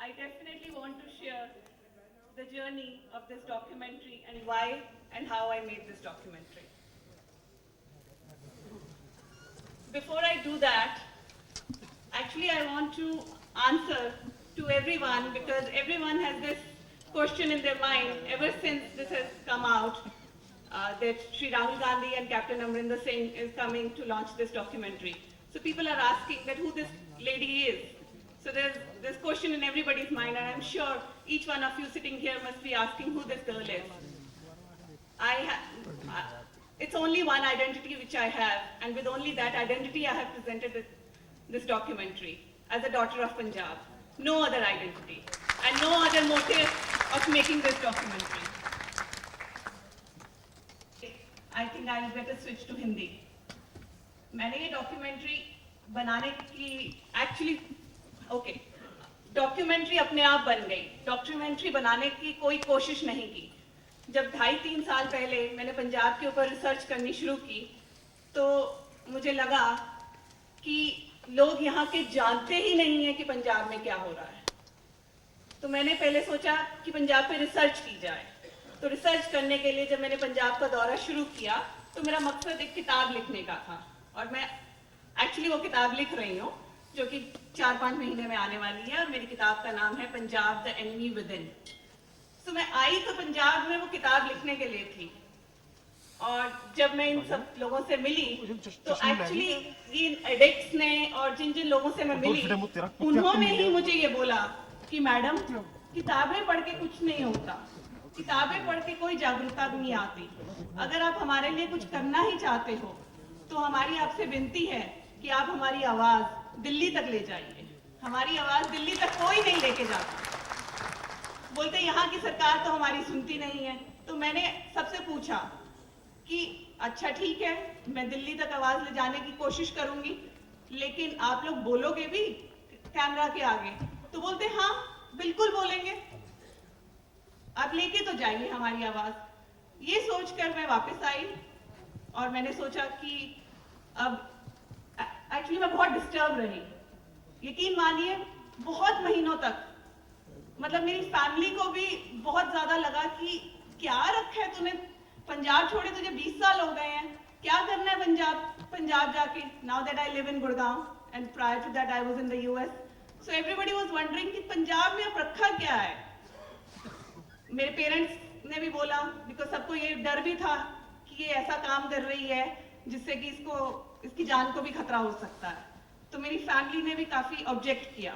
I definitely want to share the journey of this documentary and why and how I made this documentary. Before I do that, actually I want to answer to everyone because everyone has this question in their mind ever since this has come out that Sri Rahul Gandhi and Captain Amrinder Singh is coming to launch this documentary. So people are asking that who this lady is. So there's this question in everybody's mind, and I'm sure each one of you sitting here must be asking who this girl is. It's only one identity which I have, and with only that identity I have presented this documentary as a daughter of Punjab. No other identity, and no other motive of making this documentary. I think I'll better switch to Hindi. मैंने ये documentary बनाने की documentary अपने आप बन गई। Documentary बनाने की कोई कोशिश नहीं की। जब 2.5-3 साल पहले मैंने पंजाब के ऊपर रिसर्च करनी शुरू की तो मुझे लगा कि लोग यहाँ के जानते ही नहीं है कि पंजाब में क्या हो रहा है। तो मैंने पहले सोचा कि पंजाब पे रिसर्च की जाए। तो रिसर्च करने के लिए जब मैंने पंजाब का दौरा शुरू किया तो मेरा मकसद एक किताब लिखने का था, और मैं एक्चुअली वो किताब लिख रही हूँ जो कि 4-5 महीने में आने वाली है, और मेरी किताब का नाम है Punjab the enemy with in. तो मैं आई तो पंजाब में वो किताब लिखने के लिए थी, और जब मैं इन सब लोगों से मिली तो एक्चुअली इन एडिक्ट्स ने और जिन जिन लोगों से मैं मिली उन्होंने ही मुझे ये बोला कि मैडम किताबें पढ़ के कुछ नहीं होता, किताबें पढ़ के कोई जागरूकता भी नहीं आती। अगर आप हमारे लिए कुछ करना ही चाहते हो तो हमारी आपसे विनती है कि आप हमारी आवाज दिल्ली तक ले जाइए। हमारी आवाज दिल्ली तक कोई नहीं लेके जाता। बोलते यहाँ की सरकार तो हमारी सुनती नहीं है। तो मैंने सबसे पूछा कि अच्छा ठीक है, मैं दिल्ली तक आवाज ले जाने की कोशिश करूंगी, लेकिन आप लोग बोलोगे भी कैमरा के आगे? तो बोलते हाँ बिल्कुल बोलेंगे, आप लेके तो जाइए हमारी आवाज। ये सोचकर मैं वापस आई और मैंने सोचा कि अब एक्चुअली मैं बहुत डिस्टर्ब रही। यकीन मानिए बहुत महीनों तक, मतलब मेरी फैमिली को भी बहुत ज्यादा लगा कि क्या रखा है तूने, पंजाब छोड़े तुझे 20 साल हो गए हैं, क्या करना है पंजाब जाके। Now that I live in Gurgaon and prior to that I was in the US, so everybody was wondering कि पंजाब में अब रखा क्या है। मेरे पेरेंट्स ने भी बोला, बिकॉज सबको ये डर भी था कि ये ऐसा काम कर रही है जिससे कि इसकी जान को भी खतरा हो सकता है। तो मेरी फैमिली ने भी काफी ऑब्जेक्ट किया,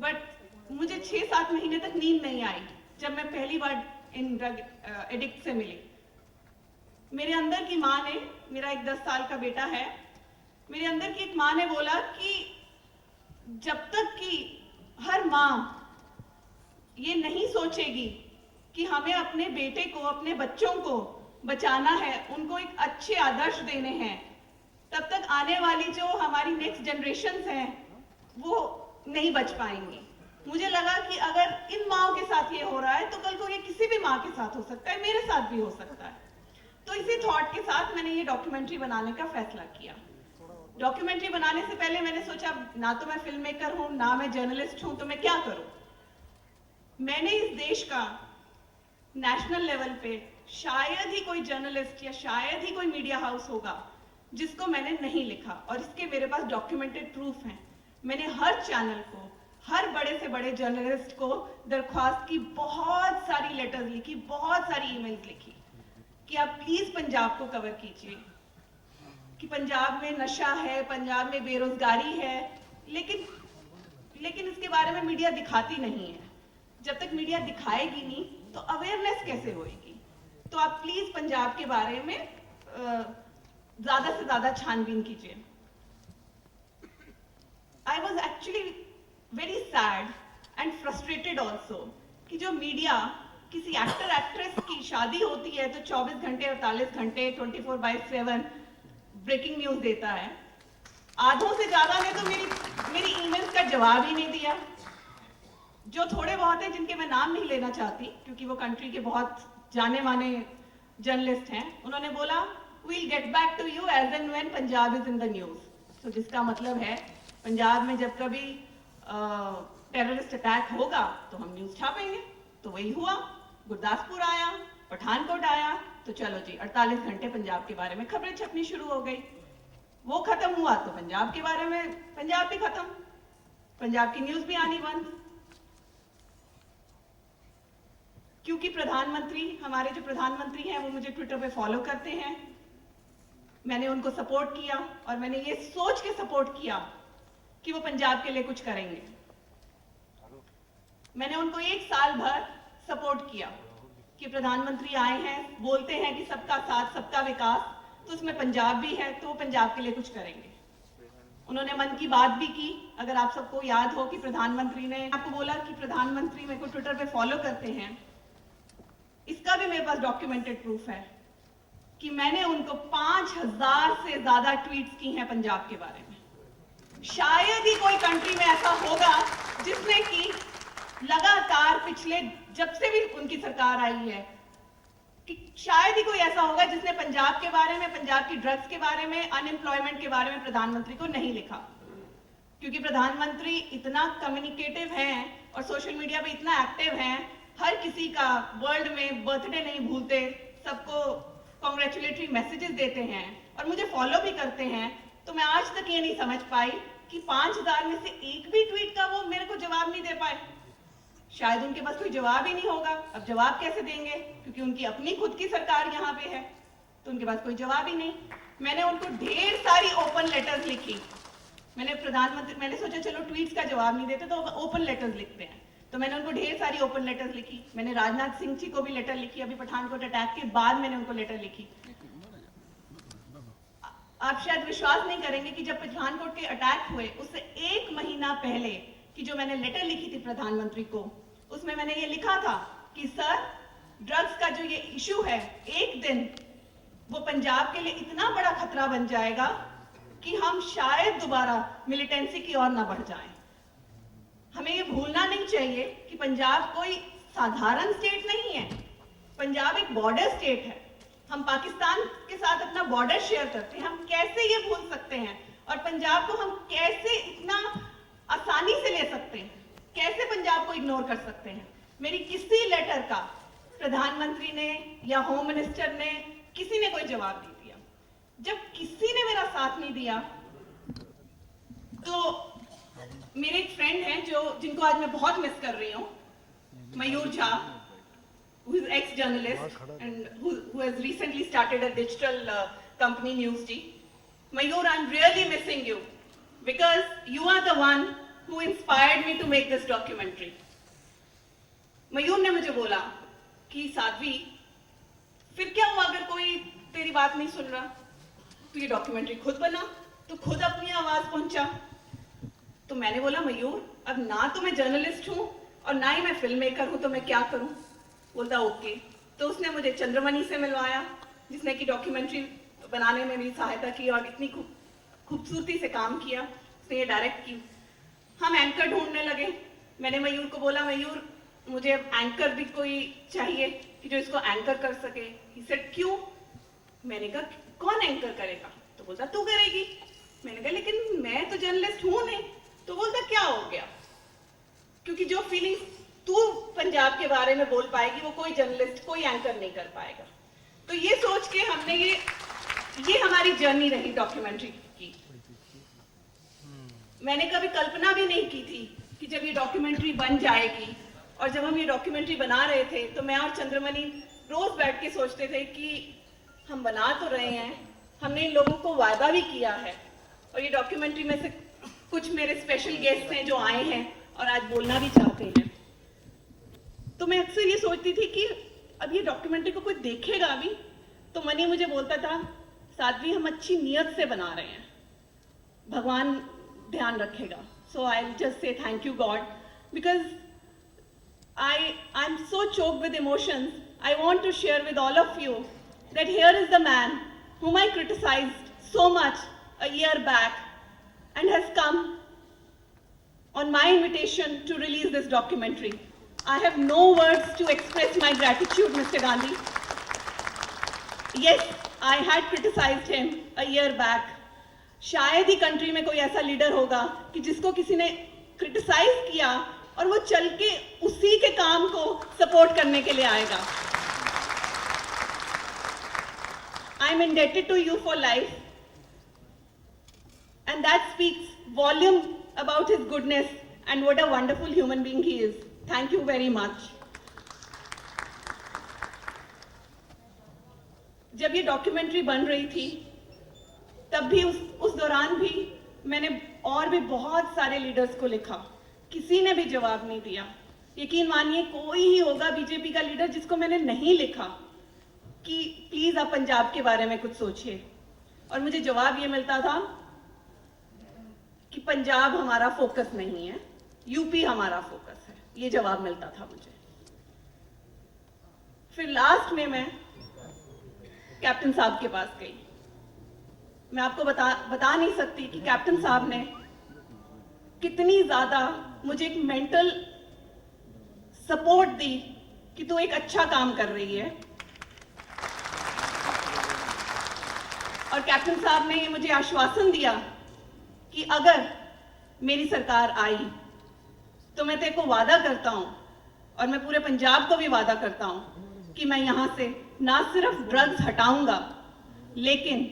बट मुझे 6-7 महीने तक नींद नहीं आई जब मैं पहली बार इन ड्रग एडिक्ट से मिली। मेरे अंदर की माँ ने, मेरा एक 10 साल का बेटा है, मेरे अंदर की एक माँ ने बोला कि जब तक कि हर माँ ये नहीं सोचेगी कि हमें अपने बेटे को, अपने बच्चों को बचाना है, उनको एक अच्छे आदर्श देने हैं, तब तक आने वाली जो हमारी नेक्स्ट जनरेशंस हैं वो नहीं बच पाएंगी। मुझे लगा कि अगर इन माओं के साथ ये हो रहा है तो कल को ये किसी भी माँ के साथ हो सकता है, मेरे साथ भी हो सकता है। तो इसी थॉट के साथ मैंने ये डॉक्यूमेंट्री बनाने का फैसला किया। डॉक्यूमेंट्री बनाने से पहले मैंने सोचा ना तो मैं फिल्म मेकर हूं, ना मैं जर्नलिस्ट हूं, तो मैं क्या करूं। मैंने इस देश का नेशनल लेवल पे शायद ही कोई जर्नलिस्ट या शायद ही कोई मीडिया हाउस होगा जिसको मैंने नहीं लिखा, और इसके मेरे पास डॉक्यूमेंटेड प्रूफ हैं। मैंने हर चैनल को, हर बड़े से बड़े जर्नलिस्ट को दरख्वास्त की, बहुत सारी लेटर्स लिखी, बहुत सारी ईमेल्स लिखी कि आप प्लीज पंजाब को कवर कीजिए, कि पंजाब में नशा है, पंजाब में बेरोजगारी है, लेकिन इसके बारे में मीडिया दिखाती नहीं है। जब तक मीडिया दिखाएगी नहीं तो अवेयरनेस कैसे होएगी। तो आप प्लीज पंजाब के बारे में ज्यादा से ज्यादा छानबीन कीजिए। I was actually very sad and frustrated also कि जो मीडिया किसी एक्टर एक्ट्रेस की शादी होती है तो 24 घंटे, 48 घंटे, 24/7 ब्रेकिंग न्यूज देता है। आधों से ज्यादा ने तो मेरी ईमेल्स का जवाब ही नहीं दिया। जो थोड़े बहुत हैं जिनके मैं नाम नहीं लेना चाहती क्योंकि वो कंट्री के बहुत जाने माने जर्नलिस्ट हैं, उन्होंने बोला we'll get back to you as and when Punjab is in the news। तो जिसका मतलब है पंजाब में जब कभी टेररिस्ट अटैक होगा तो हम न्यूज छापेंगे। तो वही हुआ, गुरदासपुर आया, पठानकोट आया, तो चलो जी 48 घंटे पंजाब के बारे में खबरें छपनी शुरू हो गई। वो खत्म हुआ तो पंजाब के बारे में, पंजाब भी खत्म, पंजाब की न्यूज भी आनी बंद। क्योंकि प्रधानमंत्री, हमारे जो प्रधानमंत्री हैं वो मुझे ट्विटर पे फॉलो करते हैं, मैंने उनको सपोर्ट किया और मैंने ये सोच के सपोर्ट किया कि वो पंजाब के लिए कुछ करेंगे। मैंने उनको 1 साल भर सपोर्ट किया कि प्रधानमंत्री आए हैं, बोलते हैं कि सबका साथ सबका विकास, तो उसमें पंजाब भी है, तो वो पंजाब के लिए कुछ करेंगे। उन्होंने मन की बात भी की। अगर आप सबको याद हो कि प्रधानमंत्री ने आपको बोला कि प्रधानमंत्री मेरे को ट्विटर पे फॉलो करते हैं, इसका भी मेरे पास डॉक्यूमेंटेड प्रूफ है कि मैंने उनको 5000 से ज्यादा ट्वीट्स की हैं पंजाब के बारे में। शायद ही कोई कंट्री में ऐसा होगा जिसने कि लगातार पिछले, जब से भी उनकी सरकार आई है, कि शायद ही कोई ऐसा होगा जिसने पंजाब के बारे में, पंजाब की ड्रग्स के बारे में, अनएम्प्लॉयमेंट के बारे में प्रधानमंत्री को नहीं लिखा। क्योंकि प्रधानमंत्री इतना कम्युनिकेटिव हैं और सोशल मीडिया पे इतना एक्टिव हैं, हर किसी का वर्ल्ड में बर्थडे नहीं भूलते, सबको कॉन्ग्रेचुलेटरी मैसेजेस देते हैं और मुझे फॉलो भी करते हैं। तो मैं आज तक ये नहीं समझ पाई कि 5000 में से एक भी ट्वीट का वो मेरे को जवाब नहीं दे पाए। शायद उनके पास कोई जवाब ही नहीं होगा। अब जवाब कैसे देंगे, क्योंकि उनकी अपनी खुद की सरकार यहाँ पे है, तो उनके पास कोई जवाब ही नहीं। मैंने उनको ढेर सारी ओपन लेटर्स लिखी। मैंने सोचा चलो ट्वीट्स का जवाब नहीं देते तो ओपन लेटर्स लिखते हैं, तो मैंने उनको ढेर सारी ओपन लेटर्स लिखी। मैंने राजनाथ सिंह जी को भी लेटर लिखी, अभी पठानकोट अटैक के बाद मैंने उनको लेटर लिखी। आप शायद विश्वास नहीं करेंगे कि जब पठानकोट के अटैक हुए उससे 1 महीना पहले कि जो मैंने लेटर लिखी थी प्रधानमंत्री को, उसमें मैंने ये लिखा था कि सर, ड्रग्स का जो ये इशू है, एक दिन वो पंजाब के लिए इतना बड़ा खतरा बन जाएगा कि हम शायद दोबारा मिलिटेंसी की ओर ना बढ़ जाएं। हमें ये भूलना नहीं चाहिए कि पंजाब कोई साधारण स्टेट नहीं है। पंजाब एक बॉर्डर स्टेट है। हम पाकिस्तान के साथ अपना बॉर्डर शेयर करते हैं। हम कैसे ये भूल सकते हैं, और पंजाब को हम कैसे इतना आसानी से ले सकते हैं, कैसे पंजाब को इग्नोर कर सकते हैं। मेरी किसी लेटर का प्रधानमंत्री ने या होम मिनिस्टर ने, किसी ने कोई जवाब नहीं दिया। जब किसी ने मेरा साथ नहीं दिया, तो मेरे एक फ्रेंड हैं जिनको आज मैं बहुत मिस कर रही हूँ, मयूर Jha, who is ex-journalist and who has recently started a digital company, Newsji. Mayur, I'm really missing you because you are the one who inspired me to make this documentary. मयूर ने मुझे बोला कि साध्वी, फिर क्या हुआ अगर कोई तेरी बात नहीं सुन रहा, तो ये डॉक्यूमेंट्री खुद बना, तो खुद अपनी आवाज पहुंचा। तो मैंने बोला मयूर, अब ना तो मैं जर्नलिस्ट हूं और ना ही मैं फिल्म मेकर हूं, तो मैं क्या करूं। बोलता ओके। तो उसने मुझे चंद्रमणि से मिलवाया, जिसने कि डॉक्यूमेंट्री बनाने में मेरी सहायता की और इतनी खूबसूरती से काम किया। उसने ये डायरेक्ट की। हम एंकर ढूंढने लगे। मैंने मयूर को बोला, मयूर मुझे एंकर भी कोई चाहिए कि जो इसको एंकर कर सके। ही सेड क्यों? मैंने कहा कौन एंकर करेगा? तो बोलता तू करेगी। मैंने कहा लेकिन मैं तो जर्नलिस्ट हूं नहीं। तो बोलता क्या हो गया, क्योंकि जो फीलिंग्स तू पंजाब के बारे में बोल पाएगी वो कोई जर्नलिस्ट, कोई एंकर नहीं कर पाएगा। तो ये सोच के हमने ये हमारी जर्नी रही डॉक्यूमेंट्री की। मैंने कभी कल्पना भी नहीं की थी कि जब ये डॉक्यूमेंट्री बन जाएगी, और जब हम ये डॉक्यूमेंट्री बना रहे थे तो मैं और चंद्रमणि रोज बैठ के सोचते थे कि हम बना तो रहे हैं, हमने इन लोगों को वादा भी किया है, और ये डॉक्यूमेंट्री में से कुछ मेरे स्पेशल गेस्ट हैं जो आए हैं और आज बोलना भी चाहते हैं। तो मैं अक्सर ये सोचती थी कि अब ये डॉक्यूमेंट्री को कोई देखेगा भी, तो मनी मुझे बोलता था साध्वी हम अच्छी नियत से बना रहे हैं, भगवान ध्यान रखेगा। So I just say thank you God, because I am so choked with emotions. I want to share with all of you that here is the man whom I criticized so much a year back and has come on my invitation to release this documentary. I have no words to express my gratitude, Mr. Gandhi. Yes, I had criticized him a year back. शायद ही country में कोई ऐसा leader होगा कि जिसको किसी ने criticise किया और वो चल के उसी के काम को सपोर्ट करने के लिए आएगा। I am indebted to you for life, and that speaks volume about his goodness and what a wonderful human being he is. Thank you very much. जब ये डॉक्यूमेंट्री बन रही थी तब भी उस दौरान भी मैंने और भी बहुत सारे लीडर्स को लिखा, किसी ने भी जवाब नहीं दिया। यकीन मानिए कोई ही होगा बीजेपी का लीडर जिसको मैंने नहीं लिखा कि प्लीज आप पंजाब के बारे में कुछ सोचिए, और मुझे जवाब ये मिलता था कि पंजाब हमारा फोकस नहीं है, यूपी हमारा फोकस है। ये जवाब मिलता था मुझे। फिर लास्ट में मैं कैप्टन साहब के पास गई। मैं आपको बता नहीं सकती कि कैप्टन साहब ने कितनी ज्यादा मुझे एक मेंटल सपोर्ट दी कि तू एक अच्छा काम कर रही है। और कैप्टन साहब ने मुझे आश्वासन दिया कि अगर मेरी सरकार आई तो मैं तेरे को वादा करता हूं, और मैं पूरे पंजाब को भी वादा करता हूं कि मैं यहां से ना सिर्फ ड्रग्स हटाऊंगा, लेकिन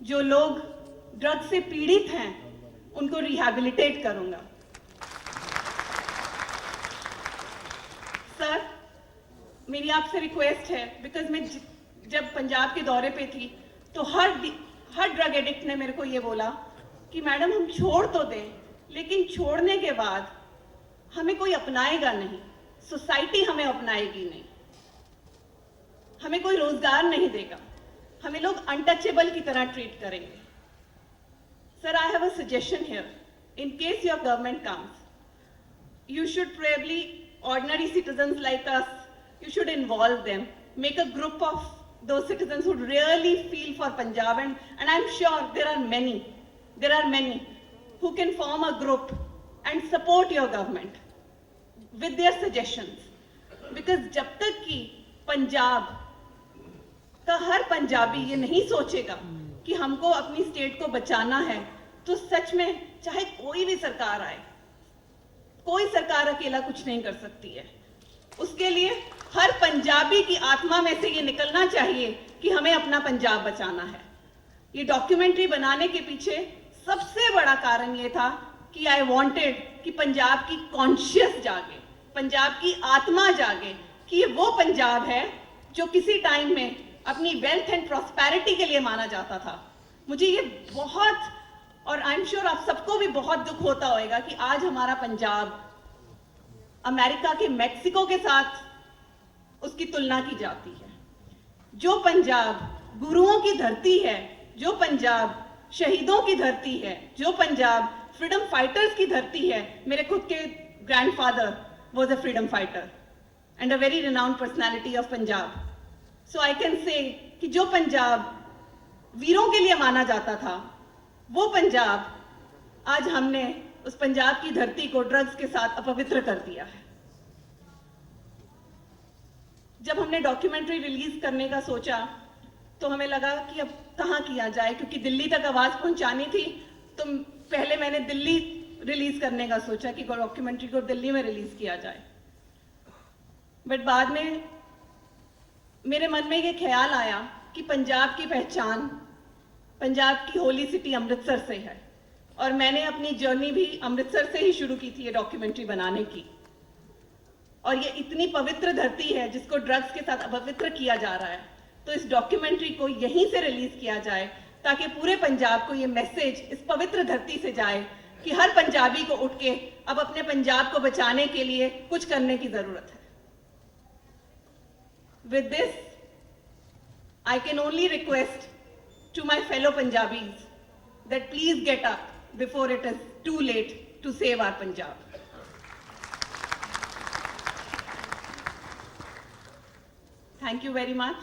जो लोग ड्रग्स से पीड़ित हैं उनको रिहैबिलिटेट करूंगा। सर, मेरी आपसे रिक्वेस्ट है, बिकॉज मैं जब पंजाब के दौरे पे थी तो हर ड्रग एडिक्ट ने मेरे को ये बोला कि मैडम हम छोड़ तो दें, लेकिन छोड़ने के बाद हमें कोई अपनाएगा नहीं, सोसाइटी हमें अपनाएगी नहीं, हमें कोई रोजगार नहीं देगा, हमें लोग अनटचेबल की तरह ट्रीट करेंगे। Sir, I have a suggestion here, in case your government comes, you should probably, ordinary citizens like us, you should involve them, make a group of those citizens who really feel for Punjab, and I'm sure there are many who can form a group and support your government with their suggestions, because जब तक कि पंजाब का हर पंजाबी ये नहीं सोचेगा कि हमको अपनी स्टेट को बचाना है, तो सच में चाहे कोई भी सरकार आए, कोई सरकार अकेला कुछ नहीं कर सकती है। उसके लिए हर पंजाबी की आत्मा में से ये निकलना चाहिए कि हमें अपना पंजाब बचाना है। ये डॉक्यूमेंट्री बनाने के पीछे सबसे बड़ा कारण ये था कि आई वांटेड कि पंजाब की कॉन्शियस जागे, पंजाब की आत्मा जागे कि ये वो पंजाब है जो किसी टाइम में अपनी वेल्थ एंड प्रॉस्पेरिटी के लिए माना जाता था। मुझे ये बहुत, और आई एम श्योर आप सबको भी बहुत दुख होता होगा कि आज हमारा पंजाब अमेरिका के मेक्सिको के साथ उसकी तुलना की जाती है। जो पंजाब गुरुओं की धरती है, जो पंजाब शहीदों की धरती है, जो पंजाब फ्रीडम फाइटर्स की धरती है। मेरे खुद के grandfather was a freedom fighter and a very renowned personality of Punjab. So I can say कि जो पंजाब वीरों के लिए माना जाता था, वो पंजाब आज हमने उस पंजाब की धरती को ड्रग्स के साथ अपवित्र कर दिया है। जब हमने डॉक्यूमेंट्री रिलीज करने का सोचा तो हमें लगा कि अब कहाँ किया जाए, क्योंकि दिल्ली तक आवाज पहुंचानी थी। तो पहले मैंने दिल्ली रिलीज करने का सोचा कि डॉक्यूमेंट्री को दिल्ली में रिलीज किया जाए, बट बाद में मेरे मन में ये ख्याल आया कि पंजाब की पहचान पंजाब की होली सिटी अमृतसर से है, और मैंने अपनी जर्नी भी अमृतसर से ही शुरू की थी ये डॉक्यूमेंट्री बनाने की। और ये इतनी पवित्र धरती है जिसको ड्रग्स के साथ अपवित्र किया जा रहा है, तो इस डॉक्यूमेंट्री को यहीं से रिलीज किया जाए ताकि पूरे पंजाब को ये मैसेज इस पवित्र धरती से जाए कि हर पंजाबी को उठ के अब अपने पंजाब को बचाने के लिए कुछ करने की जरूरत है। With this, I can only request to my fellow Punjabis that please get up before it is too late to save our Punjab. Thank you very much.